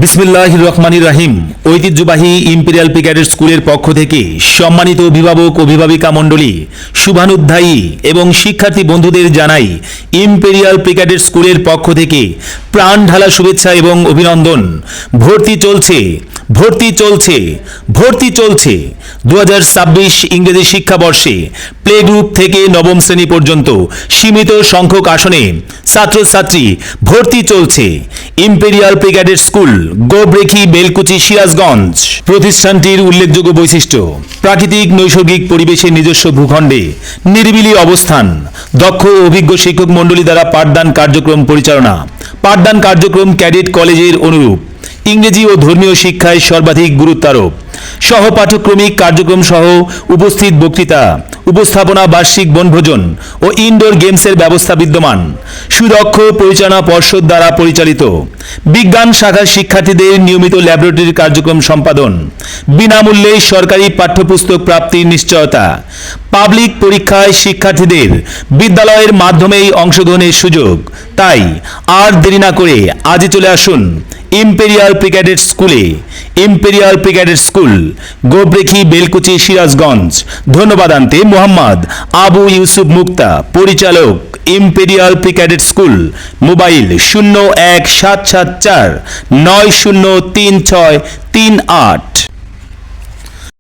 বিসমিল্লাহির রহমানির রহিম। ঐতিহ্যবাহী ইম্পেরিয়াল ক্যাডেট স্কুলের পক্ষ থেকে সম্মানিত অভিভাবক অভিভাবিকা মণ্ডলী, শুভানুধ্যায়ী এবং শিক্ষার্থী বন্ধুদের জানাই ইম্পেরিয়াল ক্যাডেট স্কুলের পক্ষ থেকে প্রাণ ঢালা শুভেচ্ছা এবং অভিনন্দন। ভর্তি চলছে ভর্তি চলছে ভর্তি চলছে 2026 ইংরেজি শিক্ষাবর্ষে প্লে গ্রুপ থেকে নবম শ্রেণী পর্যন্ত সীমিত সংখ্যক আসনে ছাত্রছাত্রী ভর্তি চলছে। Imperial Cadet School, Gobarekhi, Belkuchi, Sirajganj. প্রতিষ্ঠানটির উল্লেখযোগ্য বৈশিষ্ট্য: প্রাকৃতিক নৈসর্গিক পরিবেশের নিজস্ব ভূখণ্ডে নিরিবিলি অবস্থান, দক্ষ ও অভিজ্ঞ শিক্ষক মণ্ডলী দ্বারা পাঠদান কার্যক্রম পরিচালনা। পাঠদান কার্যক্রম ক্যাডেট কলেজের অনুরূপ। ইংরেজি ও ধর্মীয় শিক্ষায় সর্বাধিক গুরুত্বারোপ। সহপাঠক্রমিক কার্যক্রম সহ উপস্থিত বক্তৃতা, উপস্থাপনা, বার্ষিক বনভোজন ও ইনডোর গেমসের ব্যবস্থা বিদ্যমান। সুদক্ষ পরিচালনা পর্ষদ দ্বারা পরিচালিত। বিজ্ঞান শাখার শিক্ষার্থীদের নিয়মিত ল্যাবরেটরি কার্যক্রম সম্পাদন। বিনামূল্যে সরকারি পাঠ্যপুস্তক প্রাপ্তির নিশ্চয়তা। পাবলিক পরীক্ষায় শিক্ষার্থীদের বিদ্যালয়ের মাধ্যমেই অংশগ্রহণের সুযোগ। তাই আর দেরি না করে আজই চলে আসুন ইম্পেরিয়াল ক্যাডেট স্কুলে। Imperial Cadet School, Gobarekhi, Belkuchi, Sirajganj. ধন্যবাদ আনতে মোহাম্মদ আবু ইউসুফ মুক্তা, পরিচালক, ইম্পেরিয়াল ক্যাডেট স্কুল। মোবাইল 017749036338।